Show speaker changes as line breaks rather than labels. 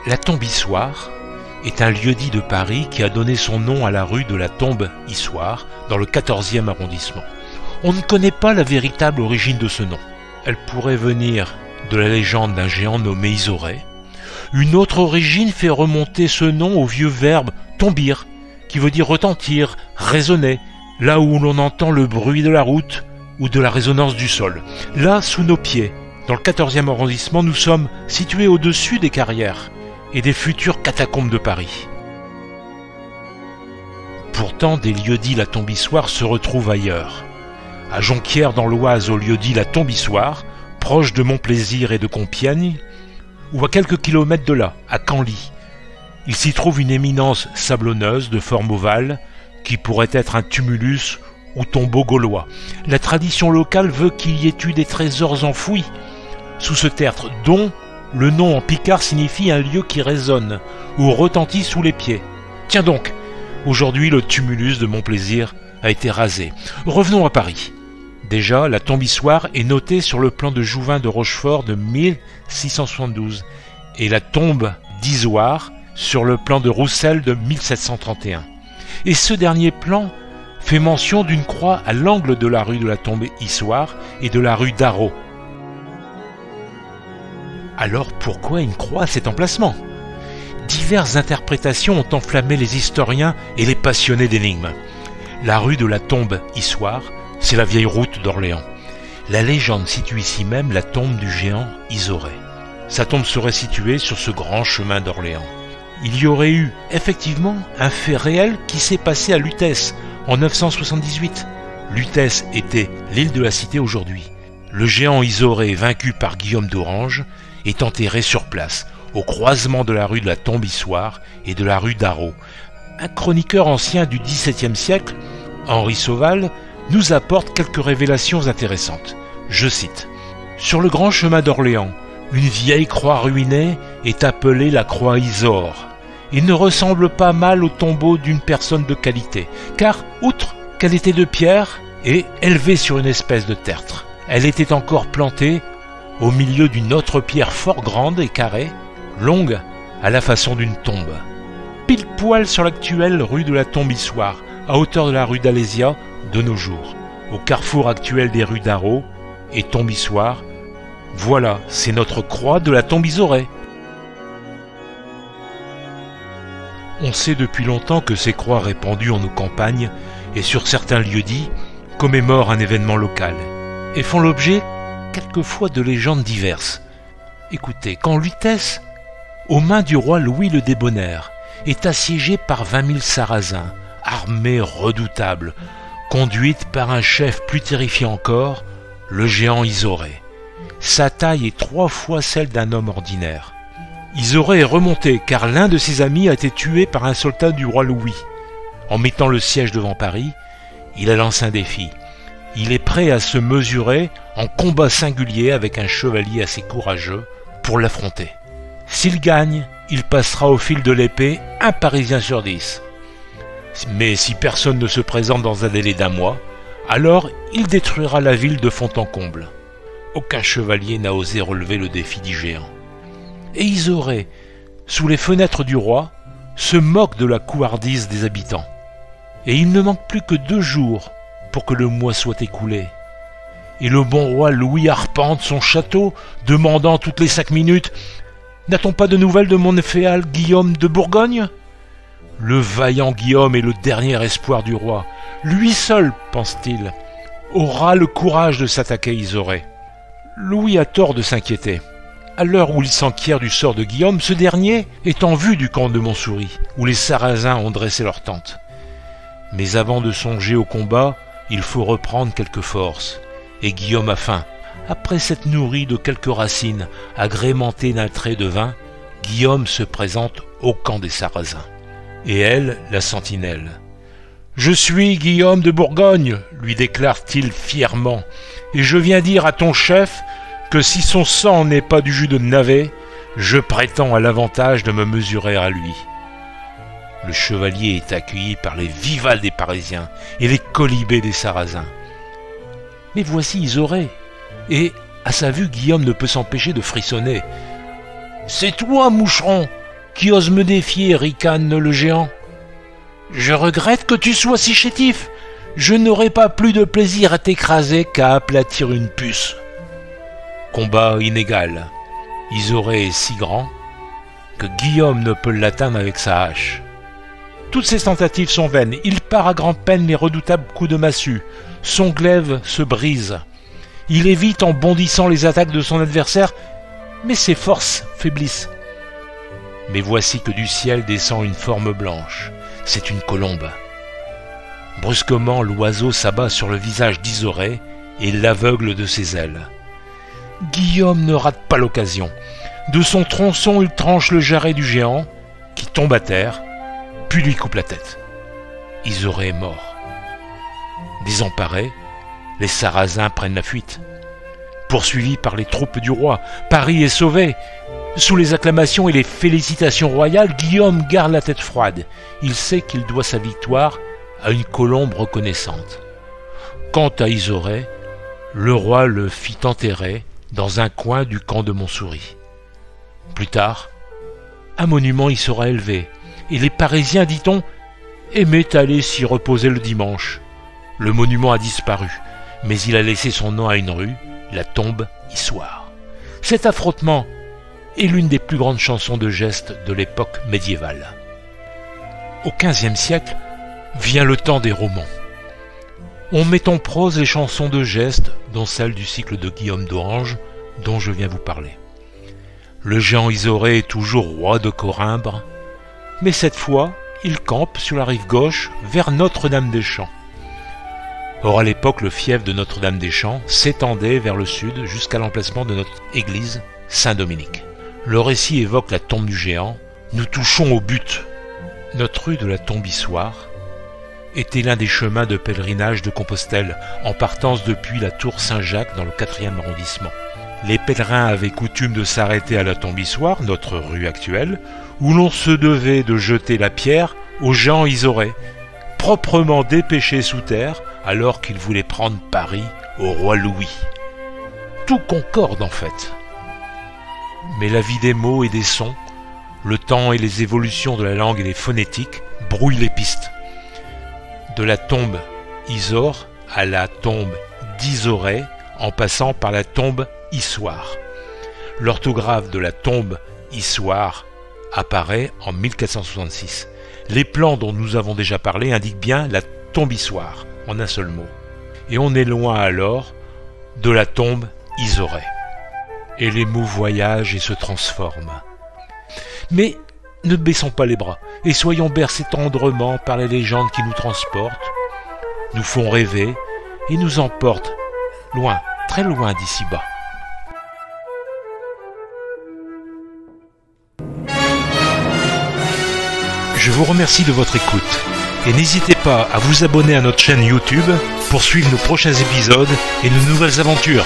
La Tombe-Issoire est un lieu-dit de Paris qui a donné son nom à la rue de la Tombe-Issoire dans le 14e arrondissement. On ne connaît pas la véritable origine de ce nom. Elle pourrait venir de la légende d'un géant nommé Isoré. Une autre origine fait remonter ce nom au vieux verbe « tombir », qui veut dire retentir, résonner, là où l'on entend le bruit de la route ou de la résonance du sol. Là, sous nos pieds, dans le 14e arrondissement, nous sommes situés au-dessus des carrières et des futures catacombes de Paris. Pourtant, des lieux-dits la Tombe-Issoire se retrouvent ailleurs. À Jonquière dans l'Oise, au lieu-dit la Tombe-Issoire, proche de Montplaisir et de Compiègne, ou à quelques kilomètres de là, à Canly. Il s'y trouve une éminence sablonneuse de forme ovale qui pourrait être un tumulus ou tombeau gaulois. La tradition locale veut qu'il y ait eu des trésors enfouis sous ce tertre, dont le nom en picard signifie un lieu qui résonne ou retentit sous les pieds. Tiens donc, aujourd'hui le tumulus de Montplaisir a été rasé. Revenons à Paris. Déjà, la Tombe-Issoire est notée sur le plan de Jouvin de Rochefort de 1672 et la tombe d'Isoire sur le plan de Roussel de 1731. Et ce dernier plan fait mention d'une croix à l'angle de la rue de la Tombe-Issoire et de la rue d'Arrault. Alors pourquoi une croix à cet emplacement? Diverses interprétations ont enflammé les historiens et les passionnés d'énigmes. La rue de la Tombe-Issoire, c'est la vieille route d'Orléans. La légende situe ici même la tombe du géant Isoré. Sa tombe serait située sur ce grand chemin d'Orléans. Il y aurait eu effectivement un fait réel qui s'est passé à Lutèce en 978. Lutèce était l'île de la Cité aujourd'hui. Le géant Isoré, vaincu par Guillaume d'Orange, est enterré sur place, au croisement de la rue de la Tombe-Issoire et de la rue d'Arrault. Un chroniqueur ancien du XVIIe siècle, Henri Sauval, nous apporte quelques révélations intéressantes. Je cite: « Sur le grand chemin d'Orléans, une vieille croix ruinée est appelée la croix Isore. Il ne ressemble pas mal au tombeau d'une personne de qualité, car, outre qu'elle était de pierre et élevée sur une espèce de tertre, elle était encore plantée au milieu d'une autre pierre fort grande et carrée, longue à la façon d'une tombe. Pile poil sur l'actuelle rue de la Tombe-Issoire, à hauteur de la rue d'Alésia de nos jours, au carrefour actuel des rues d'Arrault et Tombe-Issoire. Voilà, c'est notre croix de la Tombe-Isoré. » On sait depuis longtemps que ces croix répandues en nos campagnes et sur certains lieux-dits commémorent un événement local et font l'objet quelquefois de légendes diverses. Écoutez, quand Lutèce, aux mains du roi Louis le Débonnaire, est assiégée par 20 000 Sarrasins, armée redoutable, conduite par un chef plus terrifiant encore, le géant Isoré. Sa taille est 3 fois celle d'un homme ordinaire. Isoré est remonté car l'un de ses amis a été tué par un soldat du roi Louis. En mettant le siège devant Paris, il a lancé un défi. Il est prêt à se mesurer en combat singulier avec un chevalier assez courageux pour l'affronter. S'il gagne, il passera au fil de l'épée un Parisien sur 10. Mais si personne ne se présente dans un délai d'1 mois, alors il détruira la ville de fond en comble. Aucun chevalier n'a osé relever le défi du géant. Et Isoré, sous les fenêtres du roi, se moque de la couardise des habitants. Et il ne manque plus que 2 jours pour que le mois soit écoulé. Et le bon roi Louis arpente son château, demandant toutes les 5 minutes « N'a-t-on pas de nouvelles de mon féal Guillaume de Bourgogne ?» Le vaillant Guillaume est le dernier espoir du roi. Lui seul, pense-t-il, aura le courage de s'attaquer à Isoré. Louis a tort de s'inquiéter. À l'heure où il s'enquiert du sort de Guillaume, ce dernier est en vue du camp de Montsouris, où les Sarrasins ont dressé leur tente. Mais avant de songer au combat, il faut reprendre quelques forces. Et Guillaume a faim. Après s'être nourri de quelques racines agrémentées d'un trait de vin, Guillaume se présente au camp des Sarrasins. Et elle, la sentinelle. « Je suis Guillaume de Bourgogne, lui déclare-t-il fièrement, et je viens dire à ton chef que si son sang n'est pas du jus de navet, je prétends à l'avantage de me mesurer à lui. » Le chevalier est accueilli par les vivals des Parisiens et les colibés des Sarrasins. Mais voici Isoré, et à sa vue Guillaume ne peut s'empêcher de frissonner. « C'est toi, moucheron !» qui ose me défier, ricane le géant. Je regrette que tu sois si chétif. Je n'aurai pas plus de plaisir à t'écraser qu'à aplatir une puce. Combat inégal. Isoré est si grand que Guillaume ne peut l'atteindre avec sa hache. Toutes ses tentatives sont vaines. Il part à grand-peine les redoutables coups de massue. Son glaive se brise. Il évite en bondissant les attaques de son adversaire, mais ses forces faiblissent. Mais voici que du ciel descend une forme blanche. C'est une colombe. Brusquement, l'oiseau s'abat sur le visage d'Isoré et l'aveugle de ses ailes. Guillaume ne rate pas l'occasion. De son tronçon, il tranche le jarret du géant, qui tombe à terre, puis lui coupe la tête. Isoré est mort. Désemparés, les Sarrasins prennent la fuite. Poursuivis par les troupes du roi, Paris est sauvé. Sous les acclamations et les félicitations royales, Guillaume garde la tête froide. Il sait qu'il doit sa victoire à une colombe reconnaissante. Quant à Isoré, le roi le fit enterrer dans un coin du camp de Montsouris. Plus tard, un monument y sera élevé, et les Parisiens, dit-on, aimaient aller s'y reposer le dimanche. Le monument a disparu, mais il a laissé son nom à une rue, la tombe Issoire. Cet affrontement est l'une des plus grandes chansons de geste de l'époque médiévale. Au XVe siècle vient le temps des romans. On met en prose les chansons de geste, dont celle du cycle de Guillaume d'Orange, dont je viens vous parler. Le géant Isoré est toujours roi de Corymbre, mais cette fois, il campe sur la rive gauche vers Notre-Dame-des-Champs. Or, à l'époque, le fief de Notre-Dame-des-Champs s'étendait vers le sud jusqu'à l'emplacement de notre église Saint-Dominique. Le récit évoque la tombe du géant. Nous touchons au but. Notre rue de la Tombe Issoire était l'un des chemins de pèlerinage de Compostelle, en partance depuis la tour Saint-Jacques dans le 4e arrondissement. Les pèlerins avaient coutume de s'arrêter à la Tombe Issoire, notre rue actuelle, où l'on se devait de jeter la pierre au géant Isoré, proprement dépêché sous terre alors qu'il voulait prendre Paris au roi Louis. Tout concorde en fait. Mais la vie des mots et des sons, le temps et les évolutions de la langue et les phonétiques brouillent les pistes. De la tombe Isor à la tombe d'Isoré, en passant par la tombe Issoire. L'orthographe de la tombe Issoire apparaît en 1466. Les plans dont nous avons déjà parlé indiquent bien la tombe Issoire, en un seul mot. Et on est loin alors de la tombe Isoré. Et les mots voyagent et se transforment. Mais ne baissons pas les bras et soyons bercés tendrement par les légendes qui nous transportent, nous font rêver et nous emportent loin, très loin d'ici-bas. Je vous remercie de votre écoute et n'hésitez pas à vous abonner à notre chaîne YouTube pour suivre nos prochains épisodes et nos nouvelles aventures.